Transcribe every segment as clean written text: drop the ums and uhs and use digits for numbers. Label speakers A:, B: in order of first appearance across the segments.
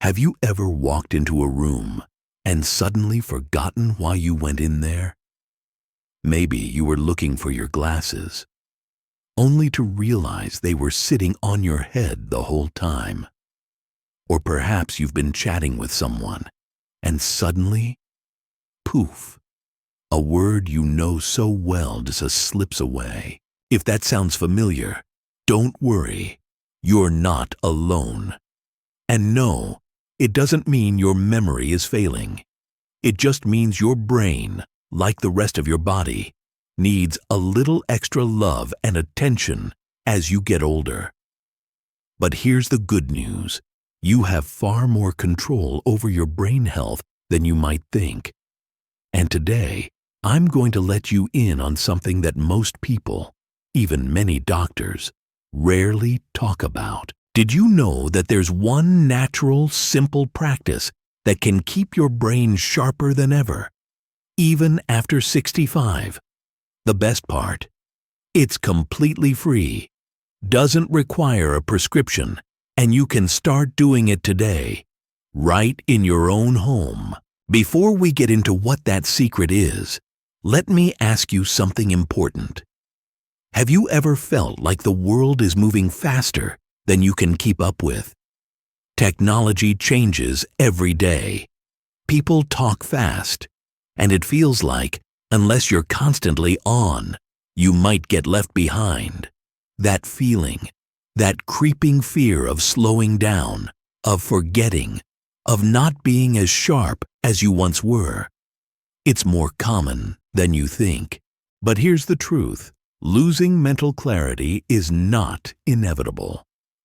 A: Have you ever walked into a room and suddenly forgotten why you went in there? Maybe you were looking for your glasses, only to realize they were sitting on your head the whole time. Or perhaps you've been chatting with someone, and suddenly, poof, a word you know so well just slips away. If that sounds familiar, don't worry, you're not alone. And no, it doesn't mean your memory is failing. It just means your brain, like the rest of your body, needs a little extra love and attention as you get older. But here's the good news. You have far more control over your brain health than you might think. And today, I'm going to let you in on something that most people, even many doctors, rarely talk about. Did you know that there's one natural, simple practice that can keep your brain sharper than ever, even after 65? The best part, it's completely free, doesn't require a prescription, and you can start doing it today, right in your own home. Before we get into what that secret is, let me ask you something important. Have you ever felt like the world is moving faster than you can keep up with? Technology changes every day. People talk fast, and it feels like, unless you're constantly on, you might get left behind. That feeling, that creeping fear of slowing down, of forgetting, of not being as sharp as you once were. It's more common than you think. But here's the truth. Losing mental clarity is not inevitable.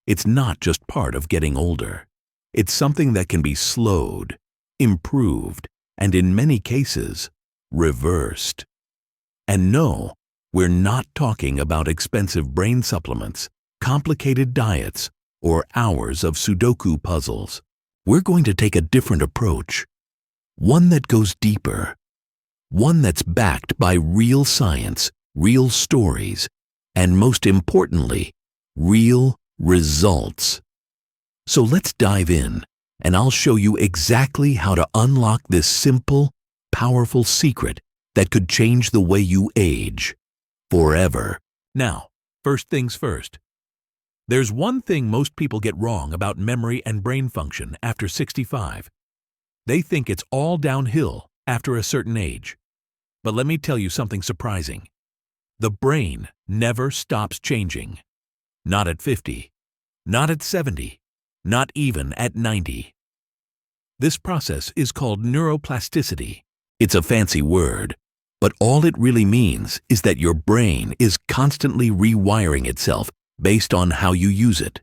A: It's not just part of getting older. It's something that can be slowed, improved, and in many cases, reversed. And no, we're not talking about expensive brain supplements, complicated diets, or hours of Sudoku puzzles. We're going to take a different approach, one that goes deeper, one that's backed by real science, real stories, and most importantly, real results. So let's dive in, and I'll show you exactly how to unlock this simple, powerful secret that could change the way you age forever. Now, first things first. There's one thing most people get wrong about memory and brain function after 65. They think it's all downhill after a certain age. But let me tell you something surprising. The brain never stops changing. Not at 50, not at 70, not even at 90. This process is called neuroplasticity. It's a fancy word, but all it really means is that your brain is constantly rewiring itself based on how you use it.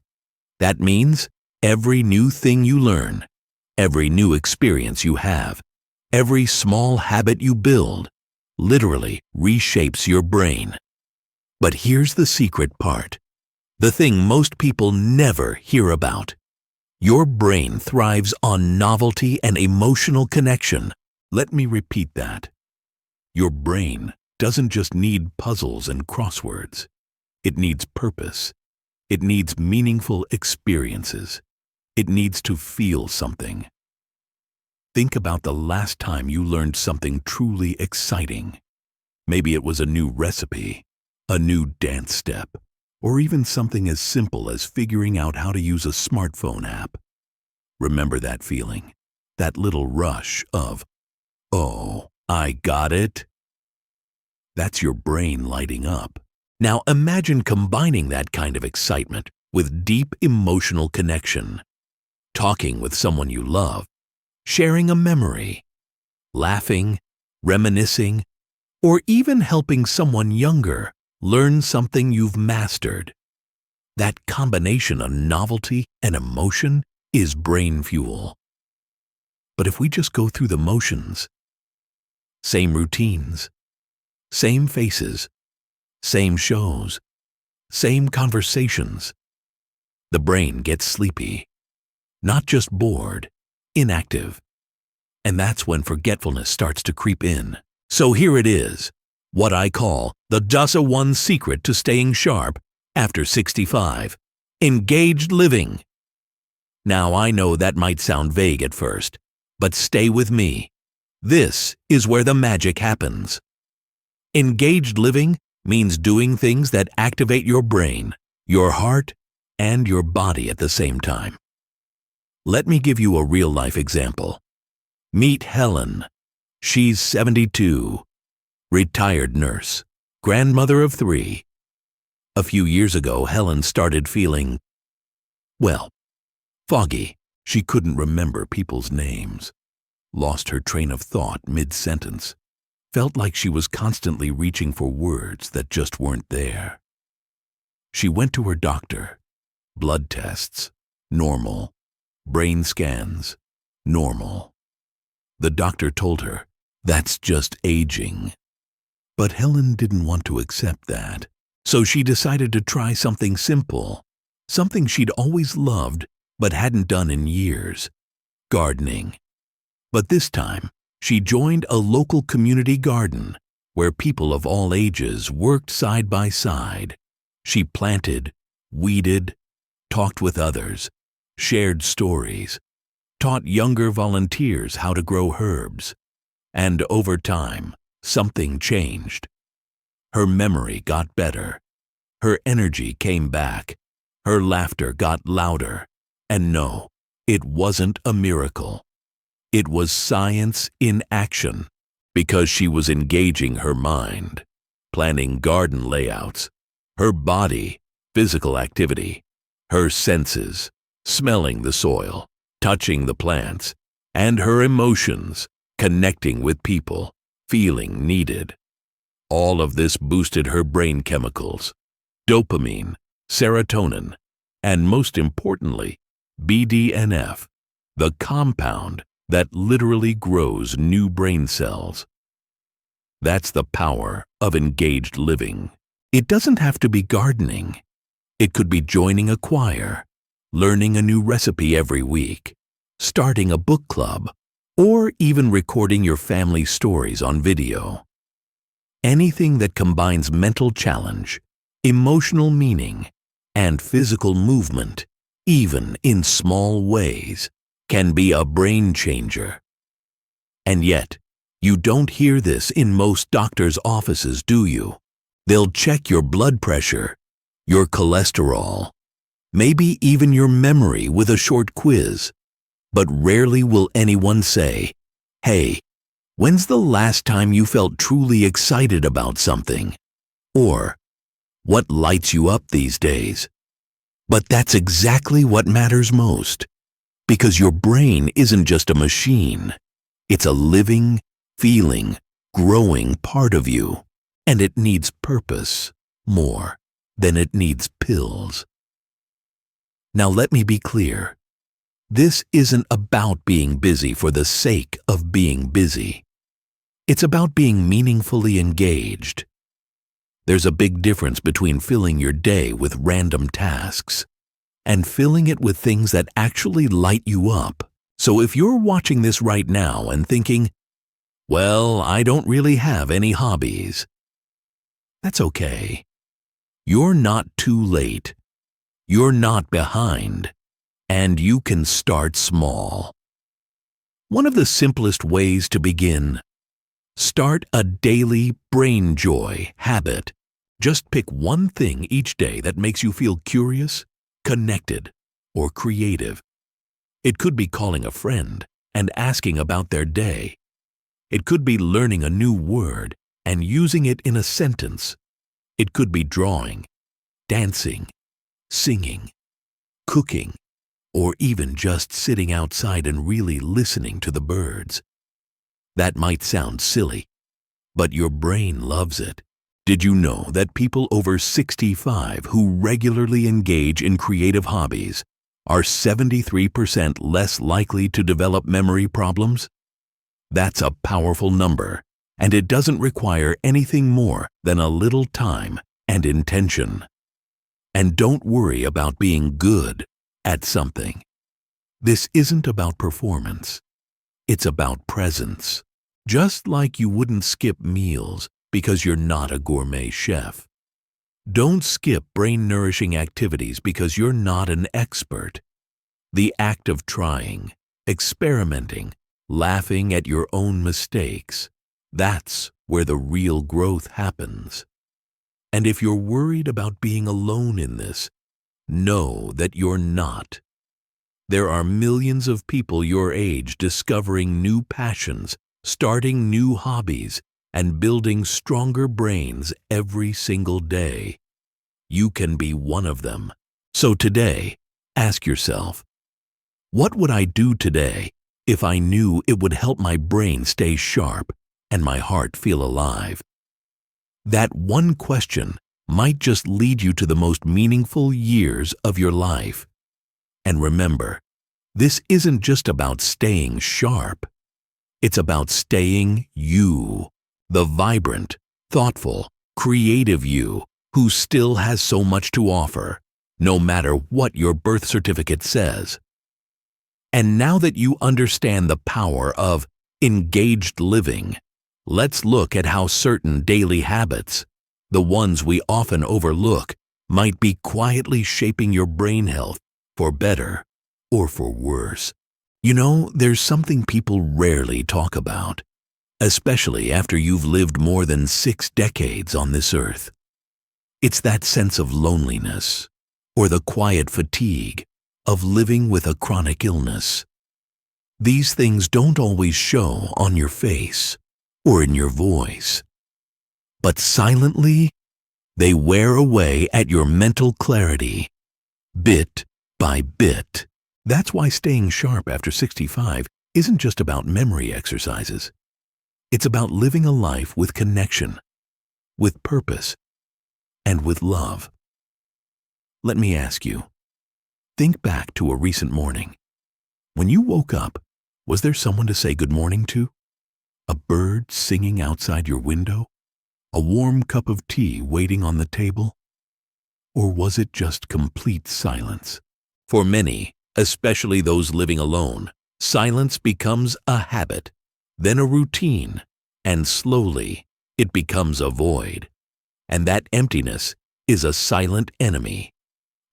A: That means every new thing you learn, every new experience you have, every small habit you build, literally reshapes your brain. But here's the secret part. The thing most people never hear about. Your brain thrives on novelty and emotional connection. Let me repeat that. Your brain doesn't just need puzzles and crosswords. It needs purpose. It needs meaningful experiences. It needs to feel something. Think about the last time you learned something truly exciting. Maybe it was a new recipe, a new dance step, or even something as simple as figuring out how to use a smartphone app. Remember that feeling, that little rush of, "Oh, I got it." That's your brain lighting up. Now imagine combining that kind of excitement with deep emotional connection, talking with someone you love, sharing a memory, laughing, reminiscing, or even helping someone younger learn something you've mastered. That combination of novelty and emotion is brain fuel. But if we just go through the motions, same routines, same faces, same shows, same conversations, the brain gets sleepy, not just bored, inactive. And that's when forgetfulness starts to creep in. So here it is, what I call the DASA 1 secret to staying sharp after 65. Engaged living. Now I know that might sound vague at first, but stay with me. This is where the magic happens. Engaged living means doing things that activate your brain, your heart, and your body at the same time. Let me give you a real-life example. Meet Helen. She's 72, retired nurse, grandmother of 3. A few years ago, Helen started feeling, well, foggy. She couldn't remember people's names, lost her train of thought mid-sentence, felt like she was constantly reaching for words that just weren't there. She went to her doctor. Blood tests, normal. Brain scans, normal. The doctor told her, that's just aging. But Helen didn't want to accept that, so she decided to try something simple, something she'd always loved but hadn't done in years: gardening. But this time, she joined a local community garden where people of all ages worked side by side. She planted, weeded, talked with others, shared stories, taught younger volunteers how to grow herbs. And over time, something changed. Her memory got better. Her energy came back. Her laughter got louder. And no, it wasn't a miracle. It was science in action, because she was engaging her mind, planning garden layouts, her body, physical activity, her senses, smelling the soil, touching the plants, and her emotions, connecting with people, feeling needed. All of this boosted her brain chemicals, dopamine, serotonin, and most importantly, BDNF, the compound that literally grows new brain cells. That's the power of engaged living. It doesn't have to be gardening. It could be joining a choir, learning a new recipe every week, starting a book club, or even recording your family stories on video. Anything that combines mental challenge, emotional meaning, and physical movement, even in small ways, can be a brain changer. And yet, you don't hear this in most doctors' offices, do you? They'll check your blood pressure, your cholesterol, maybe even your memory with a short quiz. But rarely will anyone say, hey, when's the last time you felt truly excited about something? Or, what lights you up these days? But that's exactly what matters most. Because your brain isn't just a machine. It's a living, feeling, growing part of you. And it needs purpose more than it needs pills. Now let me be clear. This isn't about being busy for the sake of being busy. It's about being meaningfully engaged. There's a big difference between filling your day with random tasks and filling it with things that actually light you up. So if you're watching this right now and thinking, well, I don't really have any hobbies, that's okay. You're not too late. You're not behind. And you can start small. One of the simplest ways to begin: start a daily brain joy habit. Just pick one thing each day that makes you feel curious, connected, or creative. It could be calling a friend and asking about their day. It could be learning a new word and using it in a sentence. It could be drawing, dancing, singing, cooking, or even just sitting outside and really listening to the birds. That might sound silly, but your brain loves it. Did you know that people over 65 who regularly engage in creative hobbies are 73% less likely to develop memory problems? That's a powerful number, and it doesn't require anything more than a little time and intention. And don't worry about being good at something. This isn't about performance. It's about presence. Just like you wouldn't skip meals because you're not a gourmet chef. Don't skip brain-nourishing activities because you're not an expert. The act of trying, experimenting, laughing at your own mistakes, that's where the real growth happens. And if you're worried about being alone in this, know that you're not. There are millions of people your age discovering new passions, starting new hobbies, and building stronger brains every single day. You can be one of them. So today, ask yourself, what would I do today if I knew it would help my brain stay sharp and my heart feel alive? That one question might just lead you to the most meaningful years of your life. And remember, this isn't just about staying sharp. It's about staying you, the vibrant, thoughtful, creative you who still has so much to offer, no matter what your birth certificate says. And now that you understand the power of engaged living, let's look at how certain daily habits, the ones we often overlook, might be quietly shaping your brain health for better or for worse. You know, there's something people rarely talk about, especially after you've lived more than 6 decades on this earth. It's that sense of loneliness, or the quiet fatigue of living with a chronic illness. These things don't always show on your face or in your voice, but silently, they wear away at your mental clarity, bit by bit. That's why staying sharp after 65 isn't just about memory exercises. It's about living a life with connection, with purpose, and with love. Let me ask you, think back to a recent morning. When you woke up, was there someone to say good morning to? A bird singing outside your window? A warm cup of tea waiting on the table? Or was it just complete silence? For many, especially those living alone, silence becomes a habit, then a routine, and slowly it becomes a void. And that emptiness is a silent enemy.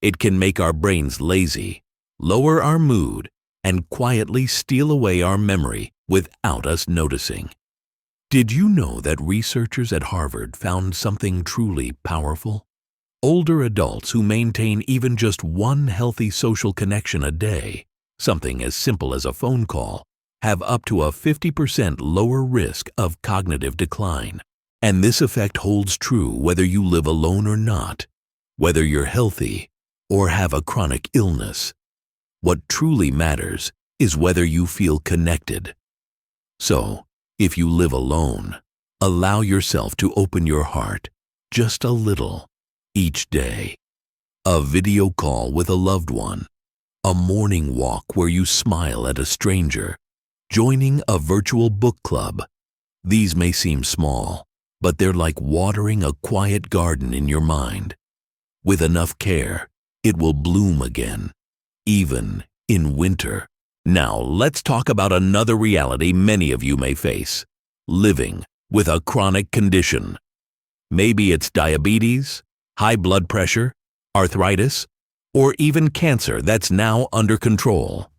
A: It can make our brains lazy, lower our mood, and quietly steal away our memory without us noticing. Did you know that researchers at Harvard found something truly powerful? Older adults who maintain even just one healthy social connection a day, something as simple as a phone call, have up to a 50% lower risk of cognitive decline. And this effect holds true whether you live alone or not, whether you're healthy or have a chronic illness. What truly matters is whether you feel connected. So, if you live alone, allow yourself to open your heart just a little each day. A video call with a loved one, a morning walk where you smile at a stranger, joining a virtual book club. These may seem small, but they're like watering a quiet garden in your mind. With enough care, it will bloom again, even in winter. Now, let's talk about another reality many of you may face: living with a chronic condition. Maybe it's diabetes, high blood pressure, arthritis, or even cancer that's now under control.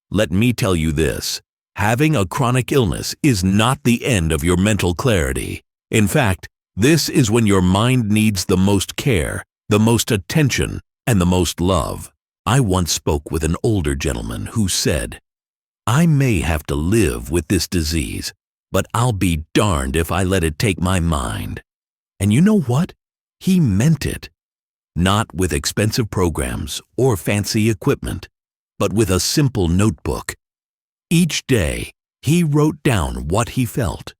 A: Let me tell you this: having a chronic illness is not the end of your mental clarity. In fact, this is when your mind needs the most care, the most attention, and the most love. I once spoke with an older gentleman who said, "I may have to live with this disease, but I'll be darned if I let it take my mind." And you know what? He meant it. Not with expensive programs or fancy equipment, but with a simple notebook. Each day, he wrote down what he felt,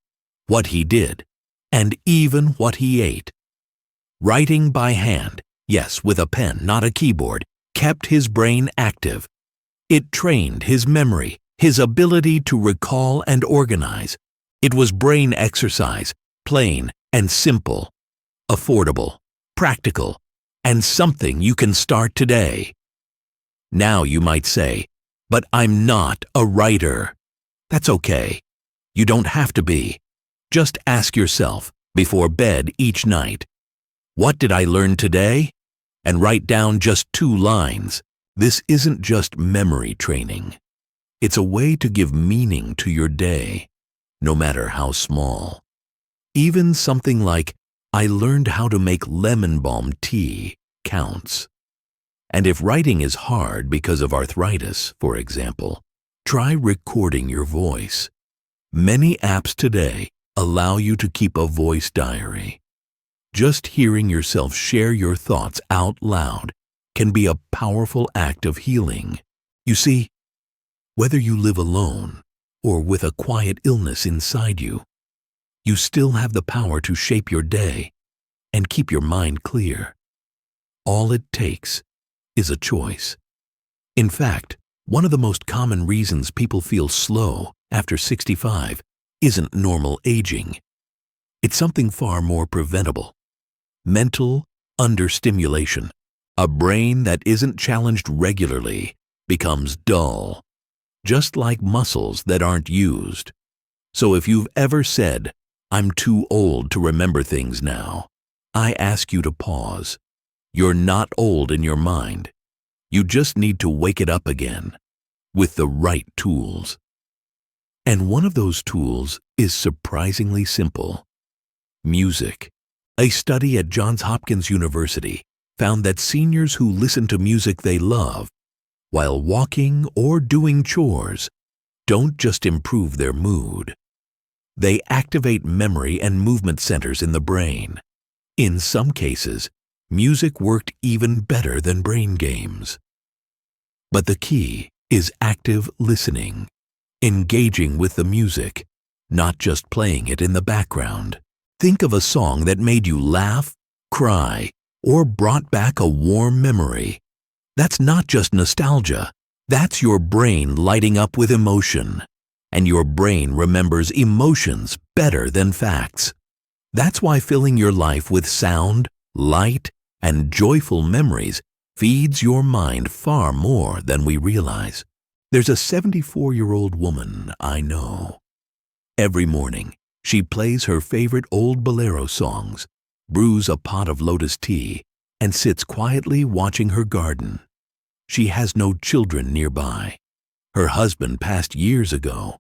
A: what he did, and even what he ate. Writing by hand, yes, with a pen, not a keyboard, kept his brain active. It trained his memory, his ability to recall and organize. It was brain exercise, plain and simple, affordable, practical, and something you can start today. Now you might say, "But I'm not a writer." That's okay. You don't have to be. Just ask yourself before bed each night, "What did I learn today?" And write down just 2 lines. This isn't just memory training. It's a way to give meaning to your day, no matter how small. Even something like, "I learned how to make lemon balm tea," counts. And if writing is hard because of arthritis, for example, try recording your voice. Many apps today allow you to keep a voice diary. Just hearing yourself share your thoughts out loud can be a powerful act of healing. You see, whether you live alone or with a quiet illness inside you, you still have the power to shape your day and keep your mind clear. All it takes is a choice. In fact, one of the most common reasons people feel slow after 65 isn't normal aging. It's something far more preventable: mental understimulation. A brain that isn't challenged regularly becomes dull, just like muscles that aren't used. So if you've ever said, "I'm too old to remember things now," I ask you to pause. You're not old in your mind. You just need to wake it up again with the right tools. And one of those tools is surprisingly simple: music. A study at Johns Hopkins University found that seniors who listen to music they love while walking or doing chores don't just improve their mood. They activate memory and movement centers in the brain. In some cases, music worked even better than brain games. But the key is active listening, engaging with the music, not just playing it in the background. Think of a song that made you laugh, cry, or brought back a warm memory. That's not just nostalgia. That's your brain lighting up with emotion. And your brain remembers emotions better than facts. That's why filling your life with sound, light, and joyful memories feeds your mind far more than we realize. There's a 74-year-old woman I know. Every morning, she plays her favorite old bolero songs, brews a pot of lotus tea, and sits quietly watching her garden. She has no children nearby. Her husband passed years ago,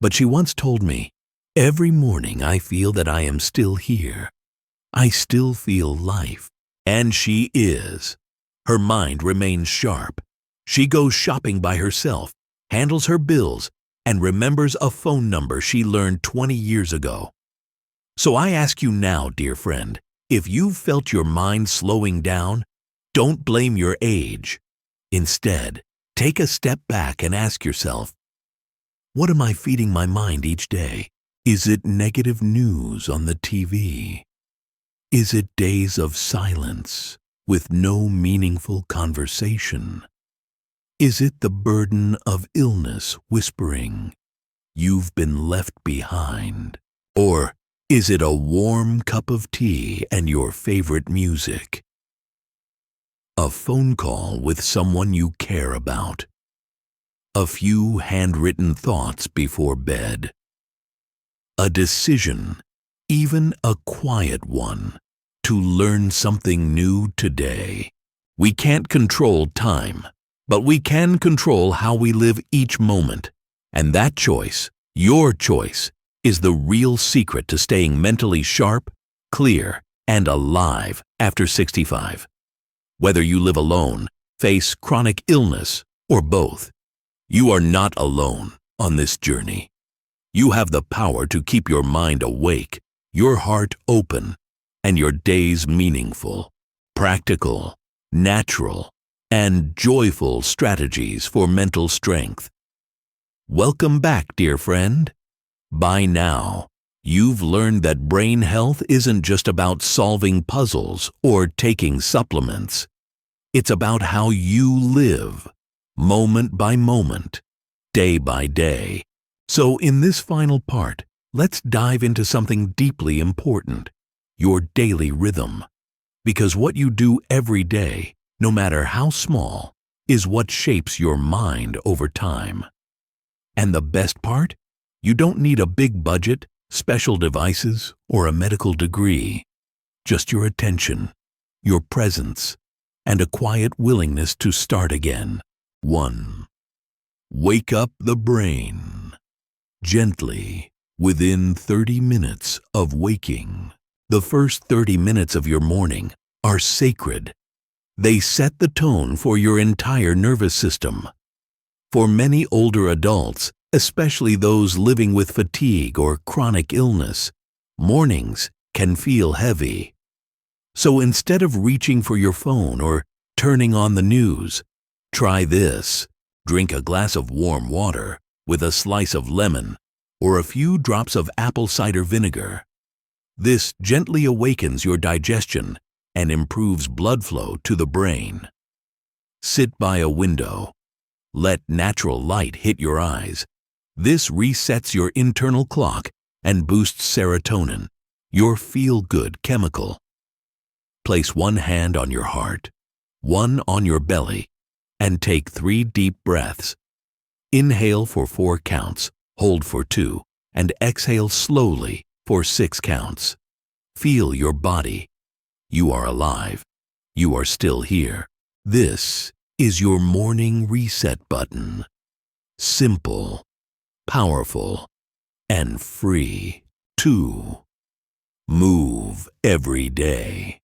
A: but she once told me, "Every morning I feel that I am still here. I still feel life." And she is. Her mind remains sharp. She goes shopping by herself, handles her bills, and remembers a phone number she learned 20 years ago. So I ask you now, dear friend, if you've felt your mind slowing down, don't blame your age. Instead, take a step back and ask yourself, what am I feeding my mind each day? Is it negative news on the TV? Is it days of silence with no meaningful conversation? Is it the burden of illness whispering, "You've been left behind"? Or is it a warm cup of tea and your favorite music? A phone call with someone you care about? A few handwritten thoughts before bed? A decision, even a quiet one, to learn something new today? We can't control time, but we can control how we live each moment. And that choice, your choice, is the real secret to staying mentally sharp, clear, and alive after 65. Whether you live alone, face chronic illness, or both, you are not alone on this journey. You have the power to keep your mind awake, your heart open, and your days meaningful. Practical, natural, and joyful strategies for mental strength. Welcome back, dear friend. By now, you've learned that brain health isn't just about solving puzzles or taking supplements. It's about how you live, moment by moment, day by day. So in this final part, let's dive into something deeply important: your daily rhythm. Because what you do every day, no matter how small, is what shapes your mind over time. And the best part? You don't need a big budget, special devices, or a medical degree. Just your attention, your presence, and a quiet willingness to start again. 1. Wake up the brain. Gently, within 30 minutes of waking. The first 30 minutes of your morning are sacred. They set the tone for your entire nervous system. For many older adults, especially those living with fatigue or chronic illness, mornings can feel heavy. So instead of reaching for your phone or turning on the news, try this. Drink a glass of warm water with a slice of lemon or a few drops of apple cider vinegar. This gently awakens your digestion and improves blood flow to the brain. Sit by a window. Let natural light hit your eyes. This resets your internal clock and boosts serotonin, your feel-good chemical. Place one hand on your heart, one on your belly, and take 3 deep breaths. Inhale for 4 counts, hold for 2, and exhale slowly for 6 counts. Feel your body. You are alive. You are still here. This is your morning reset button. Simple, powerful, and free. 2. Move every day.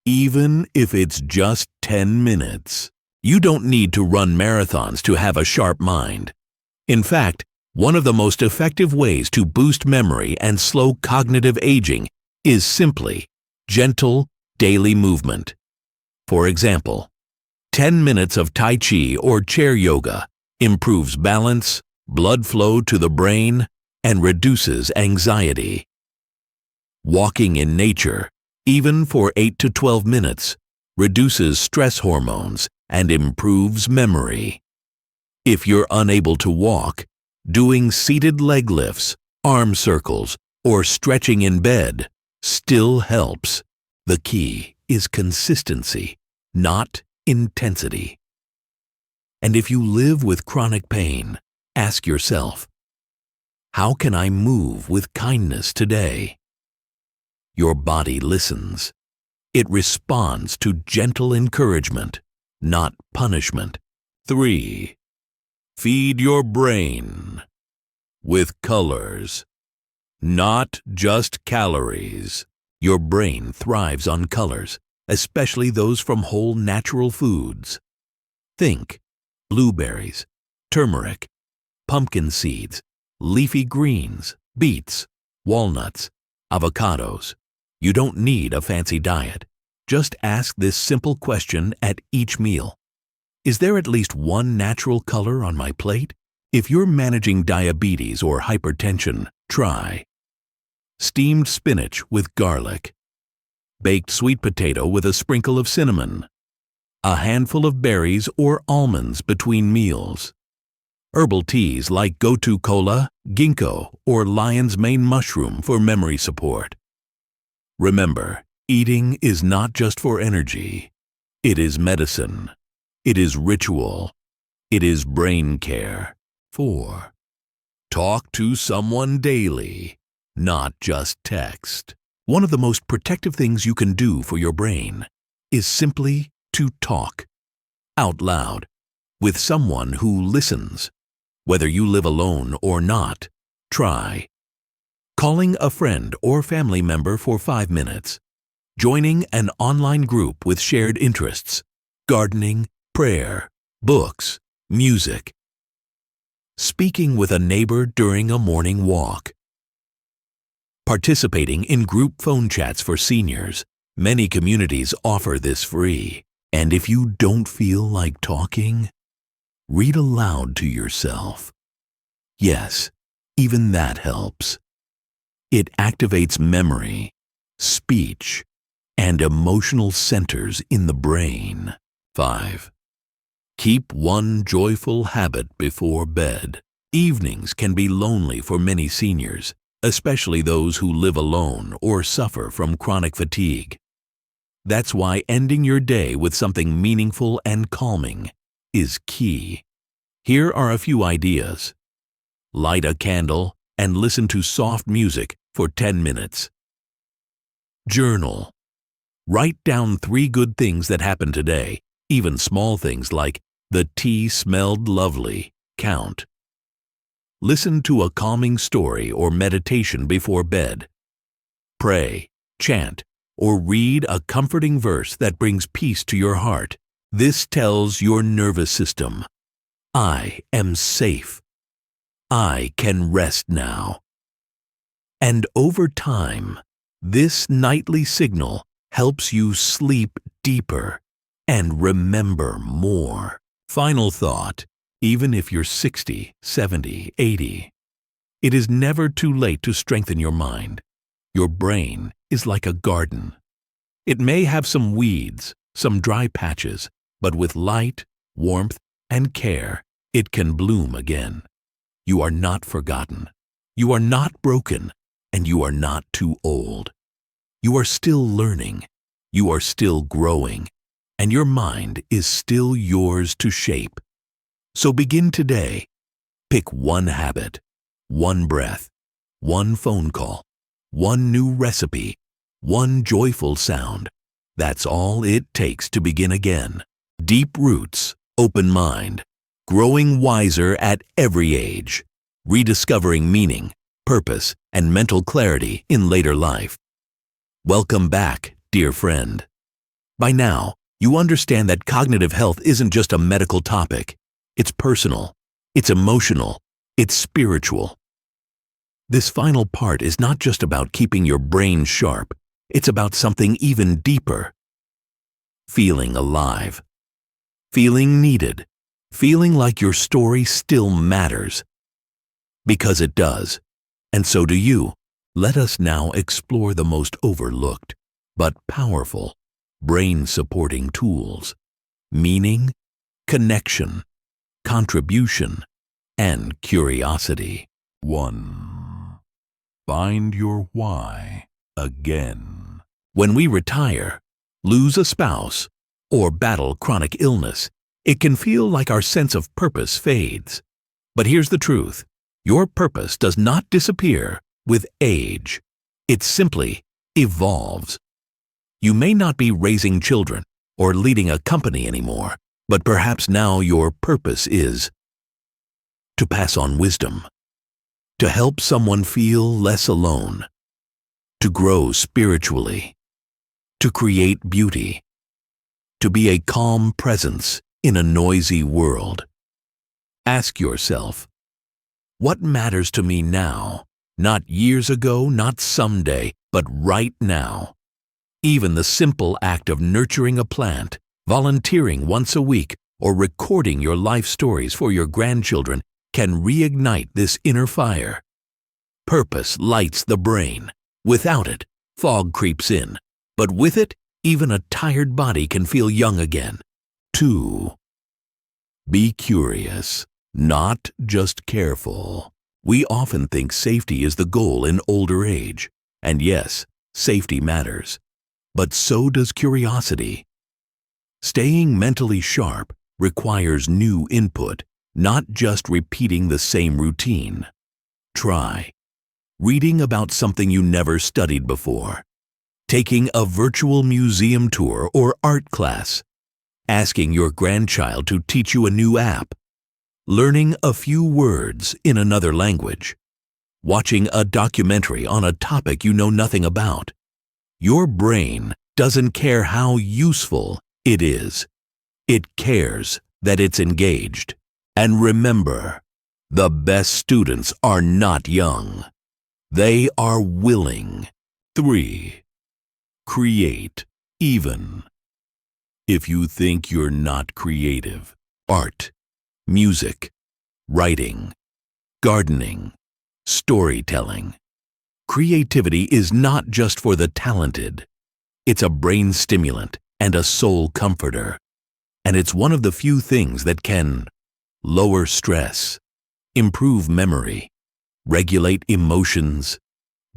A: Even if it's just 10 minutes. You don't need to run marathons to have a sharp mind. In fact, one of the most effective ways to boost memory and slow cognitive aging is simply gentle daily movement. For example, 10 minutes of Tai Chi or chair yoga improves balance, blood flow to the brain, and reduces anxiety. Walking in nature, even for 8 to 12 minutes, reduces stress hormones and improves memory. If you're unable to walk, doing seated leg lifts, arm circles, or stretching in bed still helps. The key is consistency, not intensity. And if you live with chronic pain, ask yourself, how can I move with kindness today? Your body listens. It responds to gentle encouragement, not punishment. 3. Feed your brain with colors, not just calories. Your brain thrives on colors, especially those from whole natural foods. Think blueberries, turmeric, pumpkin seeds, leafy greens, beets, walnuts, avocados. You don't need a fancy diet. Just ask this simple question at each meal. Is there at least one natural color on my plate? If you're managing diabetes or hypertension, try steamed spinach with garlic, baked sweet potato with a sprinkle of cinnamon, a handful of berries or almonds between meals, herbal teas like gotu kola, ginkgo, or lion's mane mushroom for memory support. Remember, eating is not just for energy. It is medicine. It is ritual. It is brain care. 4. Talk to someone daily, not just text. One of the most protective things you can do for your brain is simply to talk out loud with someone who listens. Whether you live alone or not, try calling a friend or family member for 5 minutes, joining an online group with shared interests, gardening, prayer, books, music, speaking with a neighbor during a morning walk, participating in group phone chats for seniors. Many communities offer this free. And if you don't feel like talking, read aloud to yourself. Yes, even that helps. It activates memory, speech, and emotional centers in the brain. 5. Keep one joyful habit before bed. Evenings can be lonely for many seniors, especially those who live alone or suffer from chronic fatigue. That's why ending your day with something meaningful and calming is key. Here are a few ideas. Light a candle and listen to soft music for 10 minutes. Journal. Write down 3 good things that happened today. Even small things like, "The tea smelled lovely," count. Listen to a calming story or meditation before bed. Pray, chant, or read a comforting verse that brings peace to your heart. This tells your nervous system, "I am safe. I can rest now." And over time, this nightly signal helps you sleep deeper and remember more. Final thought, even if you're 60, 70, 80, it is never too late to strengthen your mind. Your brain is like a garden. It may have some weeds, some dry patches, but with light, warmth, and care, it can bloom again. You are not forgotten. You are not broken, and you are not too old. You are still learning. You are still growing, and your mind is still yours to shape. So begin today. Pick one habit, one breath, one phone call, one new recipe, one joyful sound. That's all it takes to begin again. Deep roots, open mind, growing wiser at every age, rediscovering meaning, purpose, and mental clarity in later life. Welcome back, dear friend. By now, you understand that cognitive health isn't just a medical topic. It's personal, it's emotional, it's spiritual. This final part is not just about keeping your brain sharp, it's about something even deeper. Feeling alive. Feeling needed. Feeling like your story still matters. Because it does, and so do you. Let us now explore the most overlooked, but powerful, brain-supporting tools: meaning, connection, contribution, and curiosity. 1. Find your why again. When we retire, lose a spouse, or battle chronic illness, it can feel like our sense of purpose fades. But here's the truth. Your purpose does not disappear with age. It simply evolves. You may not be raising children or leading a company anymore, but perhaps now your purpose is to pass on wisdom, to help someone feel less alone, to grow spiritually, to create beauty, to be a calm presence in a noisy world. Ask yourself, what matters to me now? Not years ago, not someday, but right now. Even the simple act of nurturing a plant, volunteering once a week, or recording your life stories for your grandchildren can reignite this inner fire. Purpose lights the brain. Without it, fog creeps in. But with it, even a tired body can feel young again. 2. Be curious, not just careful. We often think safety is the goal in older age. And yes, safety matters. But so does curiosity. Staying mentally sharp requires new input, not just repeating the same routine. Try reading about something you never studied before, taking a virtual museum tour or art class, asking your grandchild to teach you a new app, learning a few words in another language, watching a documentary on a topic you know nothing about. Your brain doesn't care how useful it is. It cares that it's engaged. And remember, the best students are not young. They are willing. 3. Create even. If you think you're not creative, art, music, writing, gardening, storytelling. Creativity is not just for the talented. It's a brain stimulant and a soul comforter. And it's one of the few things that can lower stress, improve memory, regulate emotions,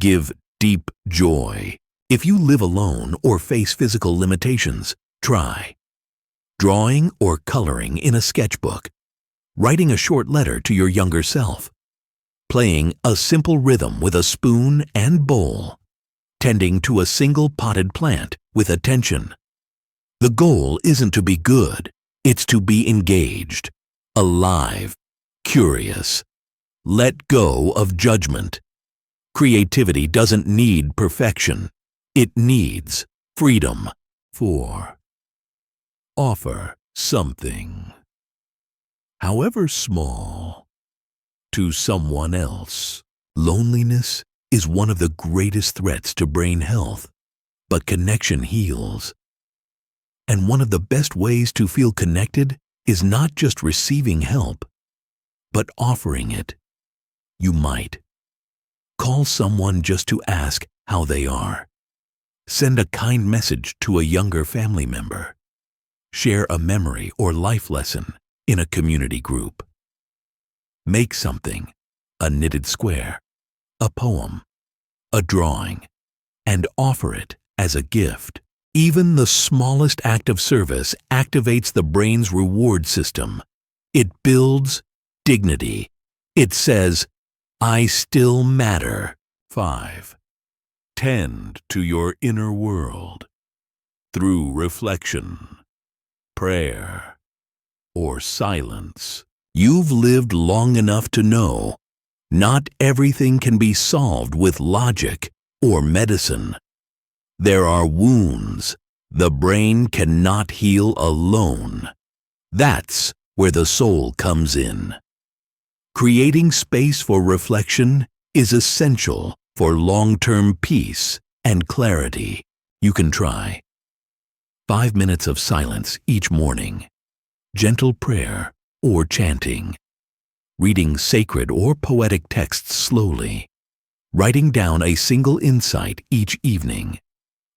A: give deep joy. If you live alone or face physical limitations, try drawing or coloring in a sketchbook, writing a short letter to your younger self, playing a simple rhythm with a spoon and bowl, tending to a single potted plant with attention. The goal isn't to be good, it's to be engaged, alive, curious. Let go of judgment. Creativity doesn't need perfection. It needs freedom. 4. Offer something, however small, to someone else. Loneliness is one of the greatest threats to brain health, but connection heals. And one of the best ways to feel connected is not just receiving help, but offering it. You might call someone just to ask how they are. Send a kind message to a younger family member. Share a memory or life lesson in a community group. Make something, a knitted square, a poem, a drawing, and offer it as a gift. Even the smallest act of service activates the brain's reward system. It builds dignity. It says, I still matter. 5. Tend to your inner world through reflection, prayer, or silence. You've lived long enough to know not everything can be solved with logic or medicine. There are wounds the brain cannot heal alone. That's where the soul comes in. Creating space for reflection is essential for long-term peace and clarity. You can try 5 minutes of silence each morning, gentle prayer or chanting, reading sacred or poetic texts slowly, writing down a single insight each evening.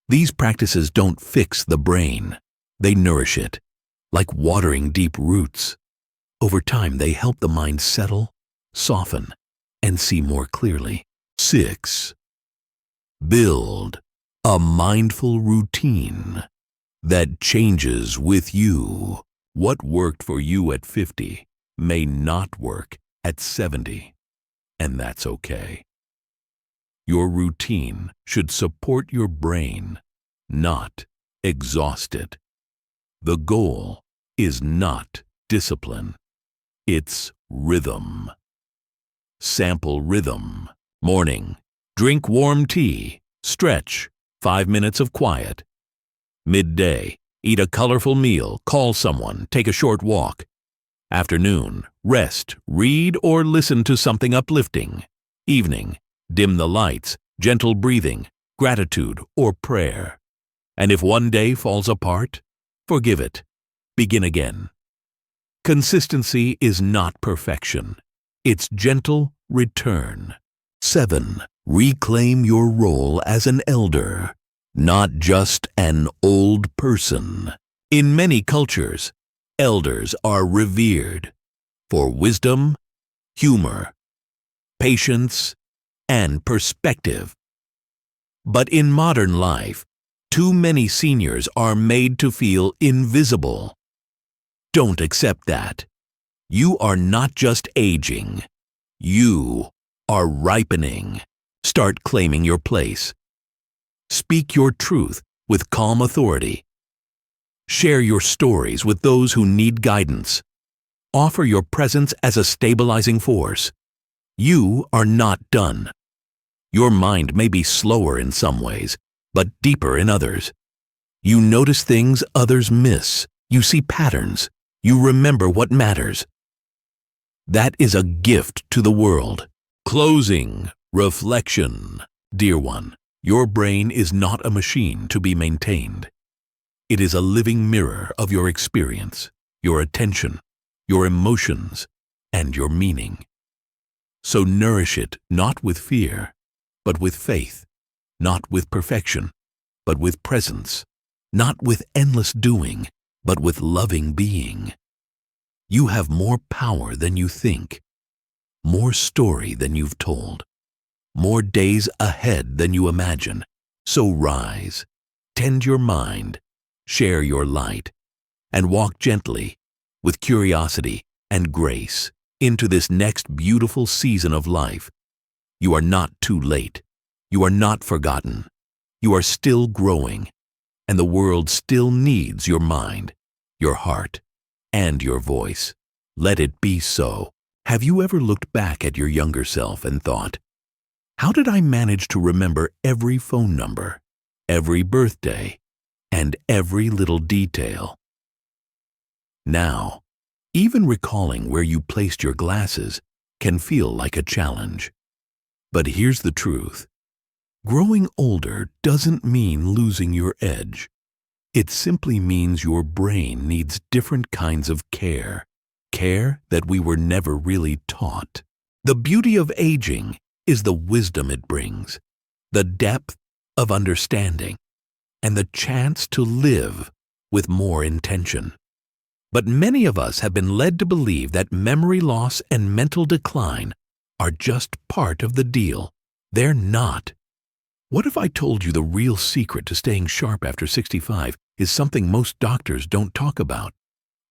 A: These practices don't fix the brain, they nourish it, like watering deep roots. Over time, they help the mind settle, soften, and see more clearly. 6. Build a mindful routine that changes with you. What worked for you at 50 may not work at 70, and that's okay. Your routine should support your brain, not exhaust it. The goal is not discipline. It's rhythm. Sample rhythm. Morning, drink warm tea, stretch, 5 minutes of quiet. Midday, eat a colorful meal, call someone, take a short walk. Afternoon, rest, read or listen to something uplifting. Evening, dim the lights, gentle breathing, gratitude or prayer. And if one day falls apart, forgive it. Begin again. Consistency is not perfection. It's gentle return. 7. Reclaim your role as an elder, not just an old person. In many cultures, elders are revered for wisdom, humor, patience, and perspective. But in modern life, too many seniors are made to feel invisible. Don't accept that. You are not just aging. You are ripening. Start claiming your place. Speak your truth with calm authority. Share your stories with those who need guidance. Offer your presence as a stabilizing force. You are not done. Your mind may be slower in some ways, but deeper in others. You notice things others miss. You see patterns. You remember what matters. That is a gift to the world. Closing. Reflection. Dear one, your brain is not a machine to be maintained. It is a living mirror of your experience, your attention, your emotions, and your meaning. So nourish it not with fear, but with faith, not with perfection, but with presence, not with endless doing, but with loving being. You have more power than you think, more story than you've told, more days ahead than you imagine. So rise, tend your mind, share your light, and walk gently, with curiosity and grace, into this next beautiful season of life. You are not too late. You are not forgotten. You are still growing, and the world still needs your mind, your heart, and your voice. Let it be so. Have you ever looked back at your younger self and thought, how did I manage to remember every phone number, every birthday, and every little detail? Now, even recalling where you placed your glasses can feel like a challenge. But here's the truth. Growing older doesn't mean losing your edge. It simply means your brain needs different kinds of care that we were never really taught. The beauty of aging is the wisdom it brings, the depth of understanding, and the chance to live with more intention. But many of us have been led to believe that memory loss and mental decline are just part of the deal. They're not. What if I told you the real secret to staying sharp after 65 is something most doctors don't talk about?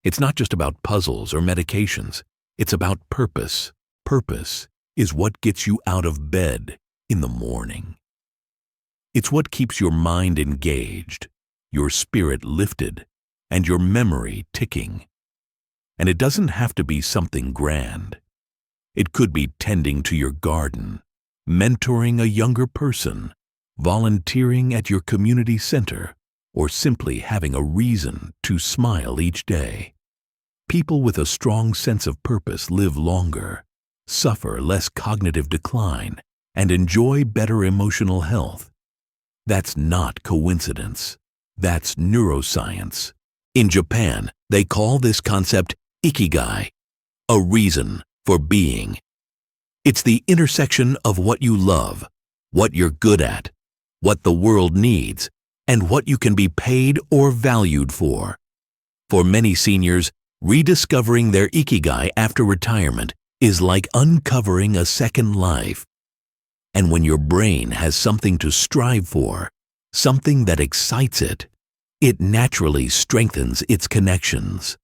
A: It's not just about puzzles or medications. It's about purpose. Purpose is what gets you out of bed in the morning. It's what keeps your mind engaged, your spirit lifted, and your memory ticking. And it doesn't have to be something grand. It could be tending to your garden, mentoring a younger person, volunteering at your community center, or simply having a reason to smile each day. People with a strong sense of purpose live longer, suffer less cognitive decline, and enjoy better emotional health. That's not coincidence. That's neuroscience. In Japan, they call this concept ikigai, a reason for being. It's the intersection of what you love, what you're good at, what the world needs, and what you can be paid or valued for. For many seniors, rediscovering their ikigai after retirement is like uncovering a second life. And when your brain has something to strive for, something that excites it, it naturally strengthens its connections.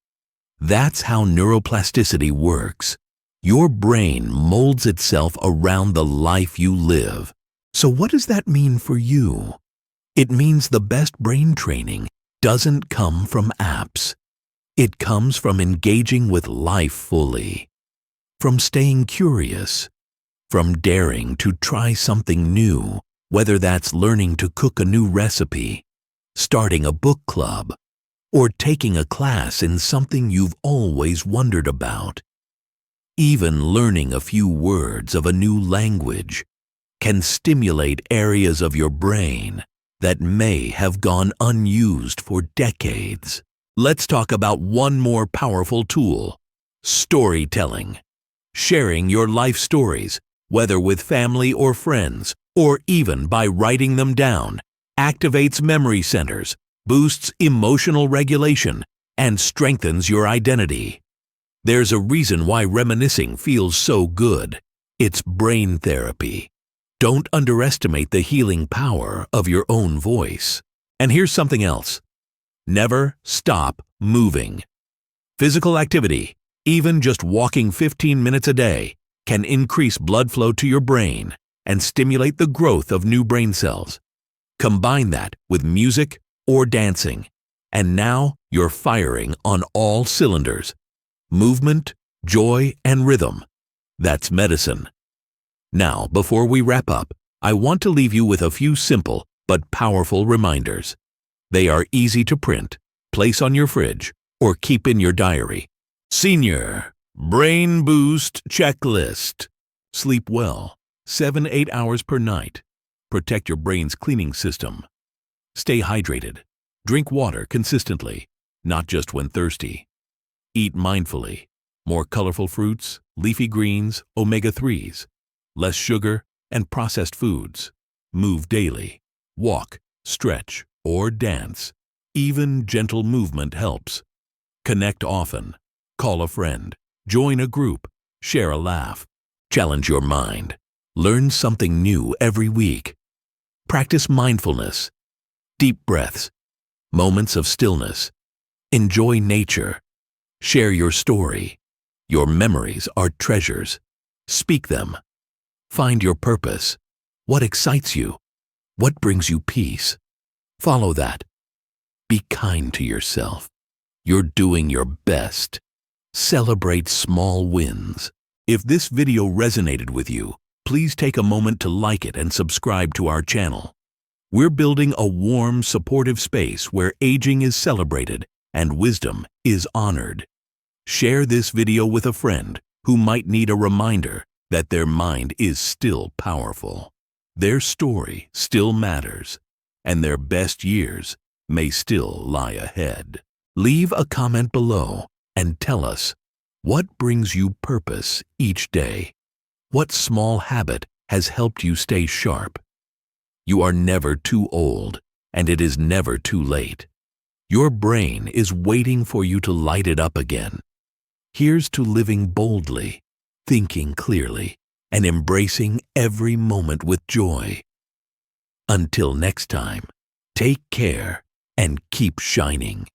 A: That's how neuroplasticity works. Your brain molds itself around the life you live. So what does that mean for you? It means the best brain training doesn't come from apps. It comes from engaging with life fully, from staying curious, from daring to try something new, whether that's learning to cook a new recipe, starting a book club, or taking a class in something you've always wondered about. Even learning a few words of a new language can stimulate areas of your brain that may have gone unused for decades. Let's talk about one more powerful tool: storytelling. Sharing your life stories, whether with family or friends, or even by writing them down, activates memory centers, boosts emotional regulation, and strengthens your identity. There's a reason why reminiscing feels so good. It's brain therapy. Don't underestimate the healing power of your own voice. And here's something else. Never stop moving. Physical activity, even just walking 15 minutes a day, can increase blood flow to your brain and stimulate the growth of new brain cells. Combine that with music or dancing, and now you're firing on all cylinders. Movement, joy, and rhythm. That's medicine. Now, before we wrap up, I want to leave you with a few simple but powerful reminders. They are easy to print, place on your fridge, or keep in your diary. Senior Brain Boost Checklist. Sleep well, 7-8 hours per night. Protect your brain's cleaning system. Stay hydrated. Drink water consistently, not just when thirsty. Eat mindfully. More colorful fruits, leafy greens, omega-3s. Less sugar and processed foods. Move daily. Walk, stretch, or dance. Even gentle movement helps. Connect often. Call a friend. Join a group. Share a laugh. Challenge your mind. Learn something new every week. Practice mindfulness. Deep breaths. Moments of stillness. Enjoy nature. Share your story. Your memories are treasures. Speak them. Find your purpose. What excites you? What brings you peace? Follow that. Be kind to yourself. You're doing your best. Celebrate small wins. If this video resonated with you, please take a moment to like it and subscribe to our channel. We're building a warm, supportive space where aging is celebrated and wisdom is honored. Share this video with a friend who might need a reminder that their mind is still powerful. Their story still matters, and their best years may still lie ahead. Leave a comment below and tell us what brings you purpose each day. What small habit has helped you stay sharp? You are never too old, and it is never too late. Your brain is waiting for you to light it up again. Here's to living boldly, thinking clearly, and embracing every moment with joy. Until next time, take care and keep shining.